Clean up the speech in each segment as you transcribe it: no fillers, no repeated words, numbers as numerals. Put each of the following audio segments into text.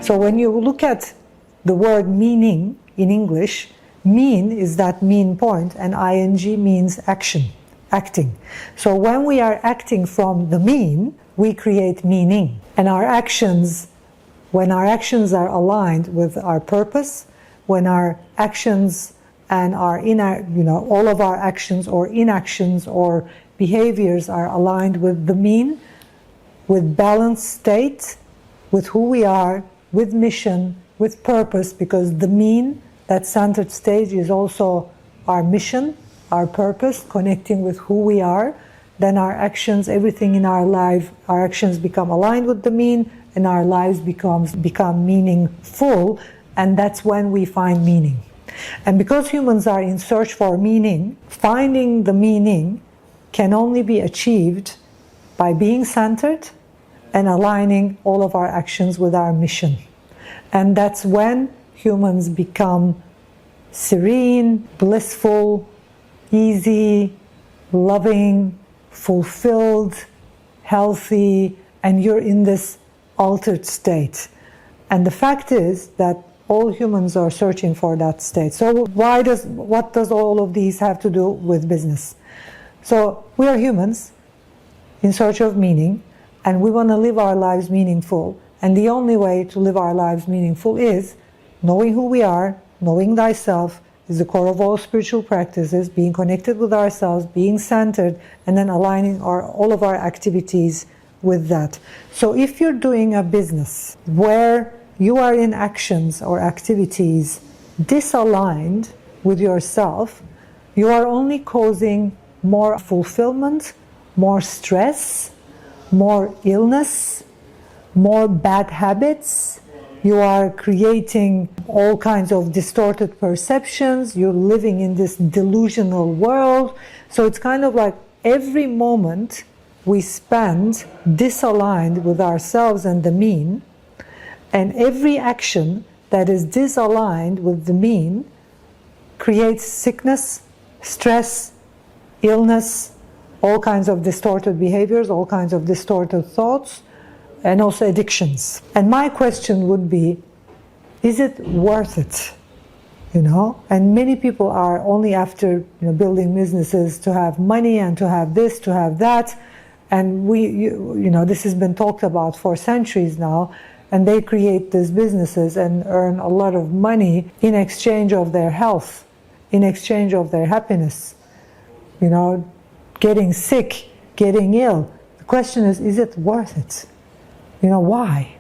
So when you look at the word meaning in English, mean is that mean point, and ing means action, acting. So when we are acting from the mean, we create meaning. And our actions, when our actions are aligned with our purpose, when our actions and our all of our actions or inactions or behaviors are aligned with the mean, with balanced state, with who we are, with mission, with purpose, because the mean, that centered stage, is also our mission, our purpose, connecting with who we are, then our actions, everything in our life, our actions become aligned with the mean, and our lives become meaningful, and that's when we find meaning. And because humans are in search for meaning, finding the meaning can only be achieved by being centered and aligning all of our actions with our mission. And that's when humans become serene, blissful, easy, loving, fulfilled, healthy, and you're in this altered state. And the fact is that all humans are searching for that state. So what does all of these have to do with business? So we are humans in search of meaning, and we want to live our lives meaningful. And the only way to live our lives meaningful is knowing who we are, knowing thyself is the core of all spiritual practices, being connected with ourselves, being centered, and then aligning all of our activities with that. So if you're doing a business where you are in actions or activities disaligned with yourself, you are only causing more fulfillment, more stress, more illness, more bad habits. You are creating all kinds of distorted perceptions. You're living in this delusional world. So it's kind of like every moment we spend disaligned with ourselves and the mean, and every action that is disaligned with the mean creates sickness, stress, illness, all kinds of distorted behaviors, all kinds of distorted thoughts, and also addictions. And my question would be, is it worth it? And many people are only after building businesses to have money and to have this, to have that. And this has been talked about for centuries now. And they create these businesses and earn a lot of money in exchange of their health, in exchange of their happiness. Getting sick, getting ill. The question is it worth it? Why?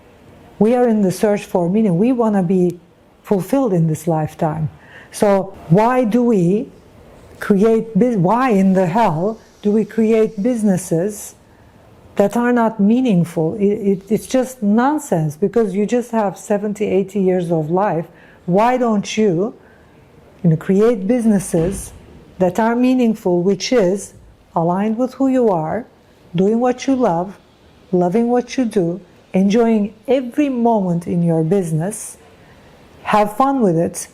We are in the search for meaning. We want to be fulfilled in this lifetime. So why in the hell do we create businesses that are not meaningful? It's just nonsense, because you just have 70, 80 years of life. Why don't you create businesses that are meaningful, which is aligned with who you are, doing what you love, loving what you do, enjoying every moment in your business, have fun with it,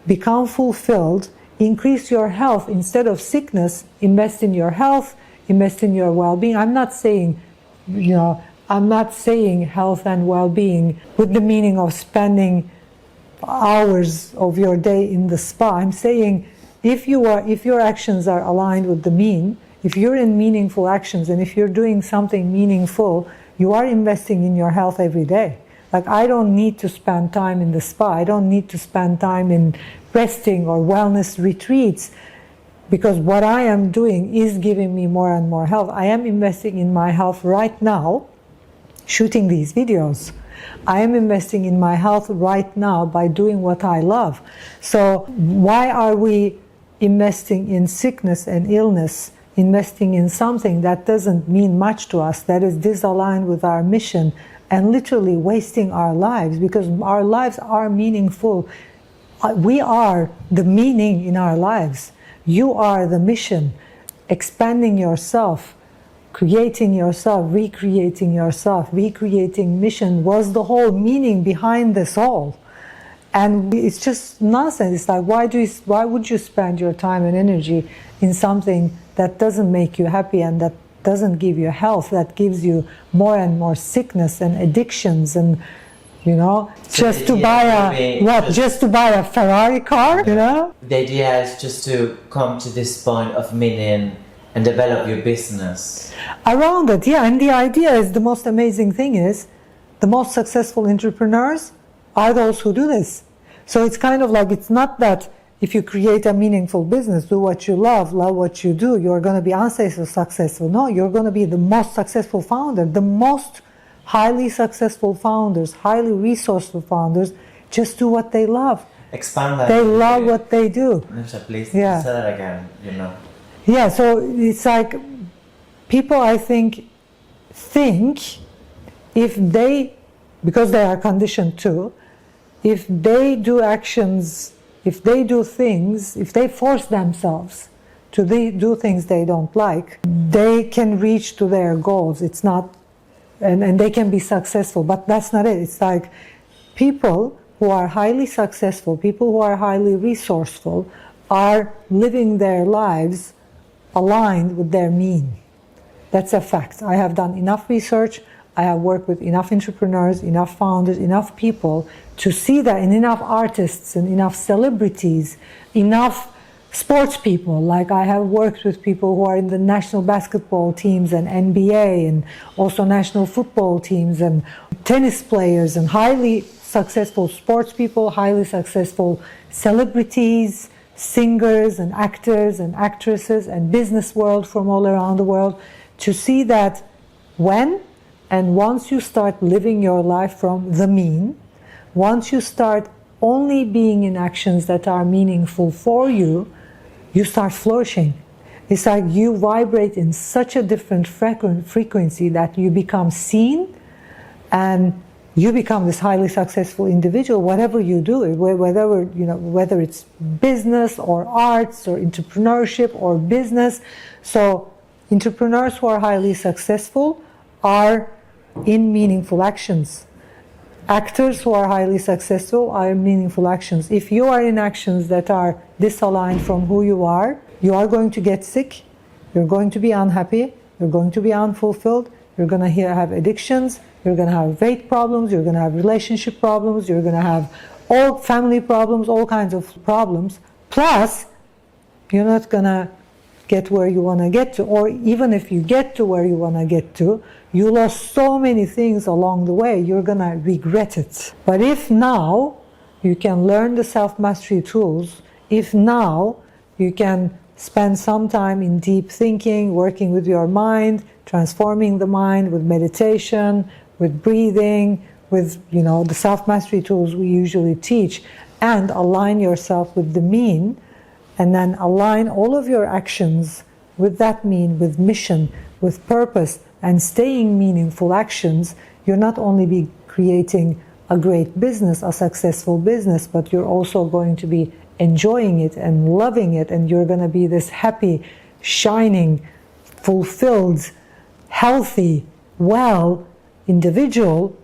become fulfilled, increase your health instead of sickness, invest in your health, invest in your well-being. I'm not saying health and well-being with the meaning of spending hours of your day in the spa. I'm saying if your actions are aligned with the mean, if you're in meaningful actions, and if you're doing something meaningful, you are investing in your health every day. Like, I don't need to spend time in the spa. I don't need to spend time in resting or wellness retreats, because what I am doing is giving me more and more health. I am investing in my health right now, shooting these videos. I am investing in my health right now by doing what I love. So why are we investing in sickness and illness, investing in something that doesn't mean much to us, that is disaligned with our mission, and literally wasting our lives? Because our lives are meaningful. We are the meaning in our lives. You are the mission, expanding yourself, creating yourself, recreating mission was the whole meaning behind this all. And it's just nonsense. It's like, why would you spend your time and energy in something that doesn't make you happy and that doesn't give you health, that gives you more and more sickness and addictions and you know, So just the to buy idea would be just to buy a Ferrari car, you know? The idea is just to come to this point of meaning and develop your business. Around it, yeah. And the idea is, the most amazing thing is, the most successful entrepreneurs are those who do this. So it's kind of like, it's not that if you create a meaningful business, do what you love what you do, you're going to be successful. No, you're going to be the most successful founder. The most highly successful founders, highly resourceful founders, just do what they love. Expand that. They love what they do. Nevşah, please Yeah. say that again, you know. Yeah, so it's like, people, I think if they, because they are conditioned to, if they do actions, if they do things, if they force themselves to do things they don't like, they can reach to their goals. It's not, and they can be successful, but that's not it. It's like, people who are highly successful, people who are highly resourceful, are living their lives aligned with their mean. That's a fact. I have done enough research, I have worked with enough entrepreneurs, enough founders, enough people to see that, and enough artists and enough celebrities, enough sports people. Like, I have worked with people who are in the national basketball teams and NBA, and also national football teams, and tennis players, and highly successful sports people, highly successful celebrities, singers and actors and actresses, and business world from all around the world, to see that when and once you start living your life from the mean, once you start only being in actions that are meaningful for you, you start flourishing. It's like you vibrate in such a different frequency that you become seen, and you become this highly successful individual, whatever you do, whether it's business or arts or entrepreneurship or business. So entrepreneurs who are highly successful are in meaningful actions. Actors who are highly successful are in meaningful actions. If you are in actions that are disaligned from who you are going to get sick, you're going to be unhappy, you're going to be unfulfilled, you're going to have addictions, you're going to have weight problems, you're going to have relationship problems, you're going to have all family problems, all kinds of problems. Plus, you're not going to get where you want to get to, or even if you get to where you want to get to, you lost so many things along the way, you're going to regret it. But if now you can learn the self-mastery tools, if now you can spend some time in deep thinking, working with your mind, transforming the mind with meditation, with breathing, with the self-mastery tools we usually teach, and align yourself with the mean, and then align all of your actions with that mean, with mission, with purpose, and staying meaningful actions, you're not only be creating a great business, a successful business, but you're also going to be enjoying it and loving it, and you're going to be this happy, shining, fulfilled, healthy, well individual,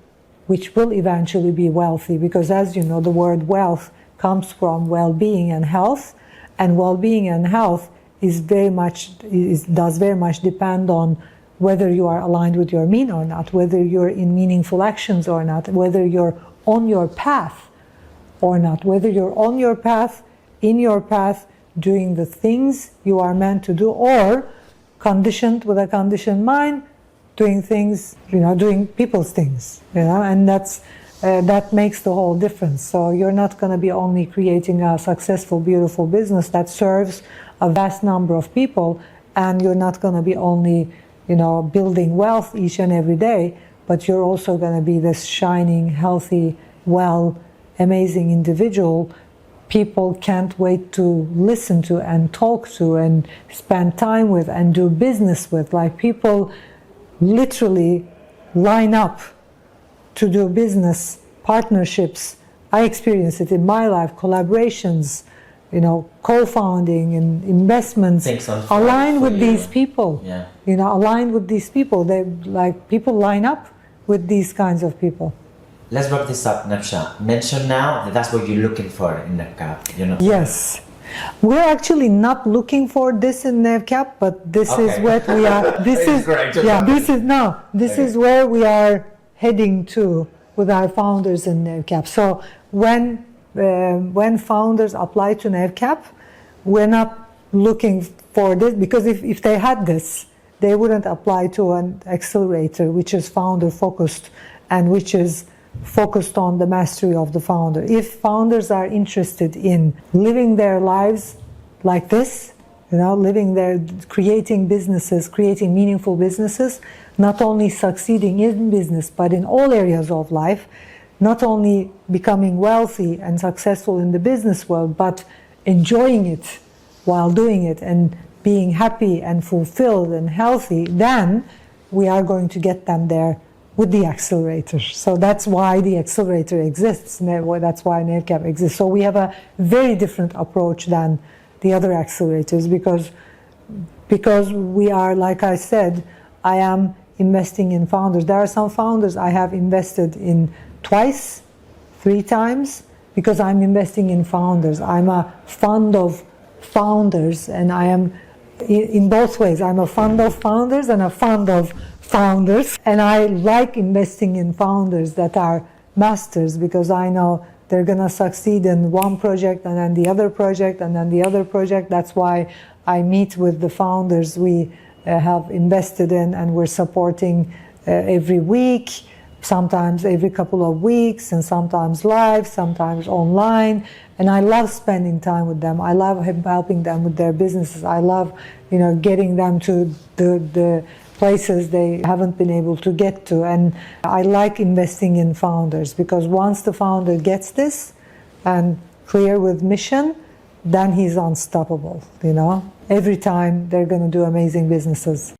which will eventually be wealthy, because as you know, the word wealth comes from well-being and health, and well-being and health does very much depend on whether you are aligned with your mean or not, whether you're in meaningful actions or not, whether you're on your path or not, whether you're on your path, in your path, doing the things you are meant to do, or conditioned with a conditioned mind, doing things, doing people's things, and that makes the whole difference. So you're not going to be only creating a successful, beautiful business that serves a vast number of people, and you're not going to be only, building wealth each and every day, but you're also going to be this shining, healthy, well, amazing individual people can't wait to listen to and talk to and spend time with and do business with. Like, people literally line up to do business partnerships. I experienced it in my life, collaborations, co-founding and investments, aligned with these people. Yeah. Aligned with these people. People line up with these kinds of people. Let's wrap this up, Nevşah. Mention now that that's what you're looking for in nevcap. Yes. We're actually not looking for this in nevcap, but this is what we are. This is great. yeah. This is where we are heading to with our founders in NevCap. So when founders apply to NevCap, we're not looking for this, because if they had this, they wouldn't apply to an accelerator which is founder focused and which is focused on the mastery of the founder. If founders are interested in living their lives like this, living their, creating businesses, creating meaningful businesses, not only succeeding in business, but in all areas of life, not only becoming wealthy and successful in the business world, but enjoying it while doing it and being happy and fulfilled and healthy, then we are going to get them there with the accelerator. So that's why the accelerator exists. That's why NevCap exists. So we have a very different approach than the other accelerators, because we are, like I said, I am investing in founders. There are some founders I have invested in twice, 3 times, because I'm investing in founders. I'm a fund of founders, and I am in both ways. I'm a fund of founders and a fund of founders, and I like investing in founders that are masters, because I know they're going to succeed in one project and then the other project and then the other project. That's why I meet with the founders we have invested in, and we're supporting every week, sometimes every couple of weeks, and sometimes live, sometimes online. And I love spending time with them. I love helping them with their businesses. I love, getting them to the places they haven't been able to get to. And I like investing in founders, because once the founder gets this and clear with mission, then he's unstoppable. Every time they're going to do amazing businesses.